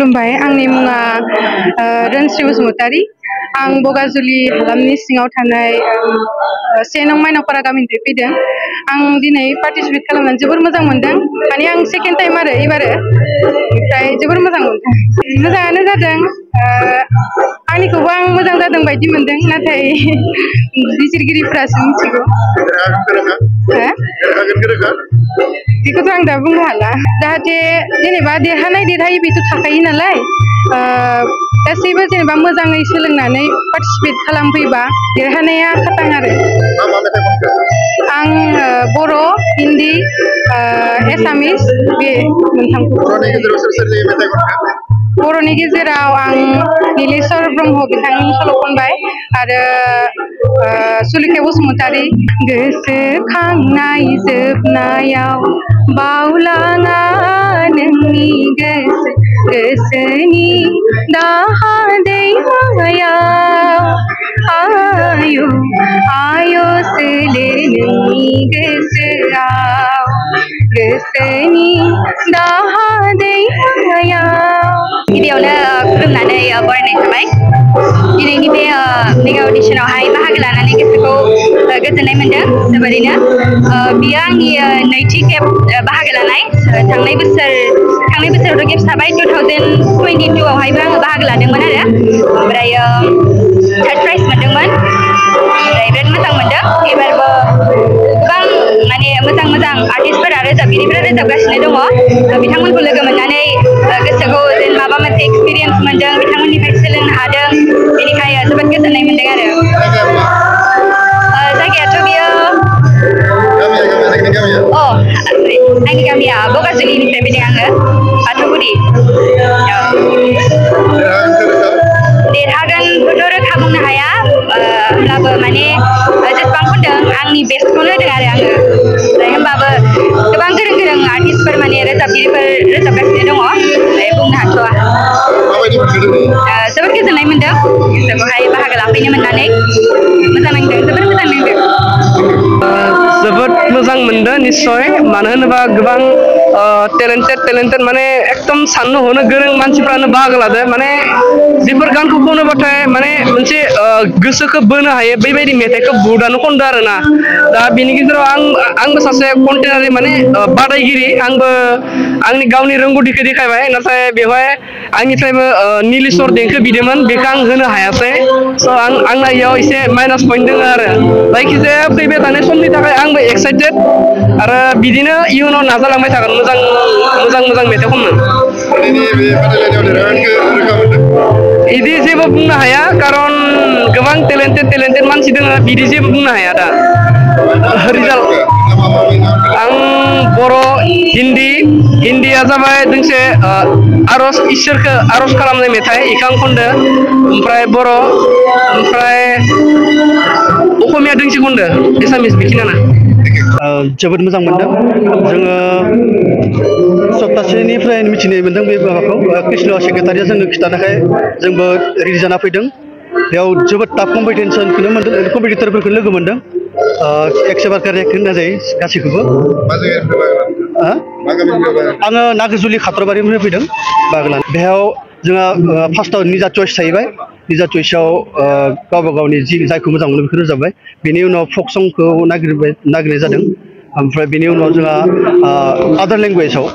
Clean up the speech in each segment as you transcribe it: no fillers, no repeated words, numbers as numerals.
खुलुमबाय आंनि मुङा रोनस्रि बसुमतारी आं बगाजुलि हालामनि सिङाव थानाय 1 नं माइनावपारा गामिनिफ्राय फैदों आं दिनै पार्टिसिपेट खालामनानै जोबोर मोजां मोनदों माने आं सेकेन्ड टाइम आरो एबारो ओमफ्राय जोबोर मोजां मोनदों मोजाङानो जादों आंनिखौबो आं मोजां जादों बायदि मोनदों नाथाय बिजिरगिरिफोरासो मिथिगौ बेखौथ' आं दा बुंनो हाला जाहाथे जेनेबा देरहानाय देरहायै बेथ' थाखायो नालाय गासैबो जेनेबा मोजाङै सोलोंनानै पार्टिसिपेट खालामफैबा देरहानाया खाथां आरो आं बर' हिन्दी एसामिस बे मोनथामखौ बर'नि गेजेराव आं नीलेश्वर ब्रह्म बिथांनि सल' खनबाय आरो सुलेखा बसुमतारी गोसोखांनाय जोबनायाव बावलाङा नोंनि गोसोनि दाहा दैमायाव आय' सोलो नोंनि गोसोआव गोसोनि दाहा दैमायाव गिबियावनो खुलुमनानै बरायनाय थाबाय दिनैनि बे मेगा अडिशनावहाय बाहागो लानानै गोसोखौ गोजोननाय मोनदों जोबोरैनो बियो आंनि नैथि खेब बाहागो लानाय थांनाय बोसोरावथ' खेब थाबाय 2022 आवहायबो आङो बाहागो लादोंमोन आरो ओमफ्राय थार्ड प्राइज मोनदोंमोन ओमफ्राय बिराद मोजां मोनदों एबारबो गोबां माने मोजां आर्टिस्टफोरा रोजाबगिरिफोरा रोजाबगासिनो दङ बिथांमोनखौ लोगो मोननानै गोसोखौ जेन माबा मोनसे एक्सपिरियेन्स मोनदों बिथांमोननिफ्राय सोलोंनो हादों बेनिखाय जोबोद गोजोननाय मोनदों आरो जायगायाथ' बियो आंनि गामिया बगाजुलिनिफ्राय फैदों आङो बाथौगुरि देरहागोनखौथ' रोखा बुंनो हाया होमब्लाबो माने जेसेबां खनदों आंनि बेस्टखौनो होदों आरो आङो ओमफ्राय होमबाबो गोबां गोरों आर्टिस्टफोर माने रोजाबगिरिफोर रोजाबगासिनो दङ ओमफ्राय बुंनो हाथ'वा जोबोद गोजोननाय मोनदों गोसोखौहाय बाहागो लाफैनो मोननानै मोजां नांदों जोबोद मोजां नांदों जोबोद मोजां मोनदों निस्सय मानो होनोबा गोबां टेलेन्टेड माने एकदम साननो हनो गोरों मानसिफ्रानो बाहागो लादो माने जिफोर गानखौ खनोबाथाय माने मोनसे गोसोखौ बोनो हायो बेबायदि मेथाइखौ बुहुदानो खनदो आरोना दा बेनि गेजेराव आंबो सासे कन्टेनारि माने बादायगिरि आंबो आंनि गावनि रोंगौथिखौ देखायबाय नाथाय बेवहाय आंनिफ्रायबो नीलेश्वर देंखो बिदोंमोन बेखौ आं होनो हायासै स' आंना इयाव एसे माइनास पइन्ट दङ आरो जायखिजाया फैबाय थानाय समनि थाखाय आंबो एक्साइटेड आरो बिदिनो इयुनाव नाजालांबाय थागोन मोजां मेथाइ खननो बिदि जेबो बुंनो हाया कारन गोबां टेलेन्टेड मानसि दङ बिदि जेबो बुंनो हाया दा रिजाल्ट आं बर' हिन्दीया जाबाय दोंसे आर'ज इसोरखौ आर'ज खालामनाय मेथाइ इखौ आं खनदो ओमफ्राय बर' ओमफ्राय असमिया दोंसे खनदो एसामिस बेखिनियानो जोबोद मोजां मोनदों जोङो सप्तासेनिफ्राय मिथिनो मोनदों बे माबाखौ कृष्ण सेक्रेटारिया जोंनो खिन्थानायखाय जोंबो रेडि जाना फैदों बेयाव जोबोद टाफ कम्पिटिसनखौनो मोनदों कम्पिटिटरफोरखौ लोगो मोनदों एकसेबारे रेक होनना जायो गासैखौबो आङो नागाजुलि खात्रबारिनिफ्राय फैदों बागलान बेयाव जोंहा फार्स्टआव निजा चइस थाहैबाय निजा चइसआव गावबा गावनि जायखौ मोजां मोनो बेखौ रोजाबबाय बेनि उनाव फक संखौ नागिरनाय जादों ओमफ्राय बेनि उनाव जोंहा आदार लेंगुवेजाव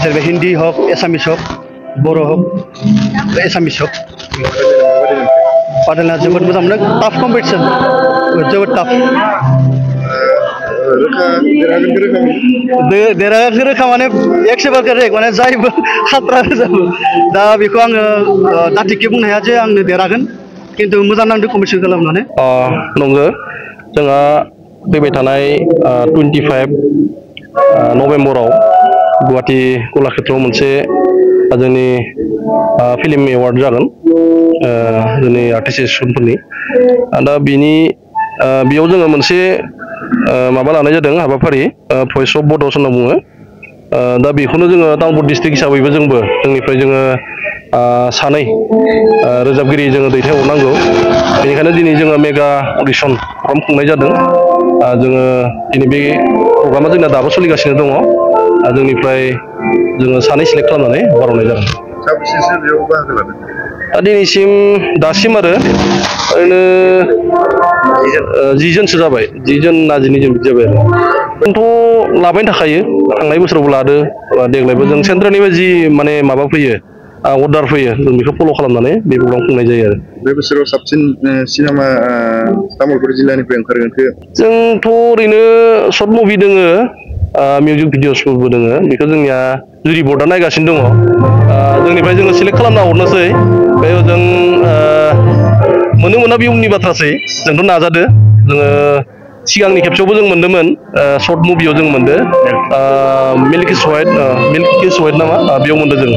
जेरै हिन्दी हक एसामिस हक बर' हक एसामिस हक बादायलायना जोबोद मोजां मोनो टाफ कम्पिटिसन जोबोद टाफ देरहागोन रोखा माने एकसेबारे रेक माने जायबो खात्रा रोजाबो दा बेखौ आङो दाथिके बुंनो हाया जे आंनो देरहागोन खिन्थु मोजां नांदों कम्पिटिसन खालामनानै नंगौ जोंहा फैबाय थानाय 25 नभेम्बराव गुवाहाटी कलाक्षेत्रआव मोनसे जोंनि फिल्म एवार्ड जागोन जोंनि आर्टिस्ट एसोसिएसनफोरनि दा बेयाव जोङो मोनसे माबा लानाय जादों हाबाफारि भइस अफ बड'स होनना बुङो दा बेखौनो जोङो तामुलपुर डिस्ट्रिक्ट हिसाबैबो जोंनिफ्राय जोङो सानै रोजाबगिरि जोङो दैथायहरनांगौ बेनिखायनो दिनै जोङो मेगा अडिशन प्रग्राम खुंनाय जादों जोङो दिनै बे प्रग्रामा जोंना दाबो सोलिगासिनो दङ जोंनिफ्राय जोङो सानै सिलेक्ट खालामनानै हरनाय जादों साबेसेसो बेयाव बाहागो लादों? दिनैसिम दासिम आरो ओरैनो 10 जनसो जाबाय 10 जन ना 12 जन बिदि जाबाय आरो जोंथ' लाबाय थाखायो थांनाय बोसोरावबो लादो देग्लायबो जों सेन्ट्रेलनिफ्राय जि माने माबा फैयो अर्डार फैयो जों बेखौ फल' खालामनानै बे प्रग्राम खुंनाय जायो आरो बे बोसोराव साबसिन सिनेमा तामुलपुर जिल्लानिफ्राय ओंखारगोनखो जोंथ' ओरैनो सर्ट मुभि दोङो मिउजिक भिडिअसफोरबो दोङो बेखौ जोंनिया जुरि बर्डआ नायगासिनो दङ जोंनिफ्राय जोङो सिलेक्ट खालामना हरनोसै बेयाव जों मोना बे उननि बाथ्रासै जोंथ' नाजादो जोङो सिगांनि खेबसेयावबो जों मोनदोंमोन सर्ट मुभियाव जों मोनदो मिल्क इज वाइट नामा बेयाव मोनदो जों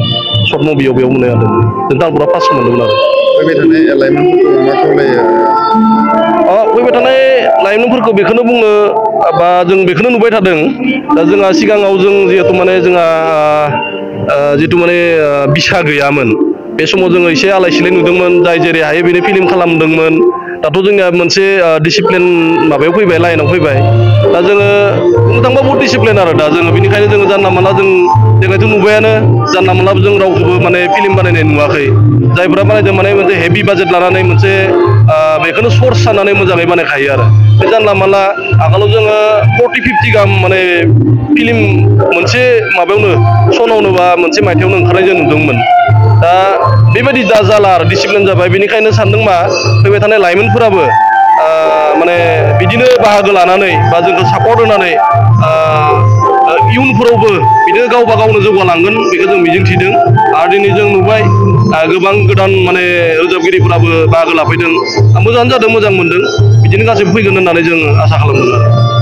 सर्ट मुभियाव बेयाव मोननो हादों जों तामुलपुरा फार्स्ट मोनदोंमोन आरो फैबाय थानाय लाइमोनफोरखौ मा खावलायो? फैबाय थानाय लाइमोनफोरखौ बेखौनो बुंनो बा जों बेखौनो नुबाय थादों दा जोंहा सिगाङाव जों जिहेतु माने जोंहा जितु माने बिसा गैयामोन बे समाव जोङो एसे आलाय सिलाय नुदोंमोन जाय जेरै हायो बेनो फिल्म खालामदोंमोन दाथ' जोंनिया मोनसे डिसिप्लिन माबायाव फैबाय लाइनाव फैबाय दा जोङो बुंनो थांबा बहुत डिसिप्लिन आरो दा जोङो बेनिखायनो जोङो जानला मानला जों देग्लायथ' नुबायानो जानला मानला जों रावखौबो माने फिल्म बानायनाय नुवाखै जायफोरा बानायदों माने मोनसे हेभि बाजेट लानानै मोनसे बेखौनो सर्स साननानै मोजाङै बानायखायो आरो बे जानला मानला आगोलाव जोङो 40-50 गाहाम माने फिल्म मोनसे माबायावनो सनावनो बा मोनसे मायथाइयावनो ओंखारनाय जों नुदोंमोन दा बेबायदि दा जाला आरो डिसिप्लिन जाबाय बेनिखायनो सानदों मा फैबाय थानाय लाइमोनफोराबो माने बिदिनो बाहागो लानानै बा जोंखौ सापर्ट होनानै इयुनफोरावबो बिदिनो गावबा गावनो जौगालांगोन बेखौ जों मिजिंथिदों आरो दिनै जों नुबाय गोबां गोदान माने रोजाबगिरिफोराबो बाहागो लाफैदों मोजाङानो जादों मोजां मोनदों बिदिनो गासैबो फैगोन होननानै जों आसा खालामदों।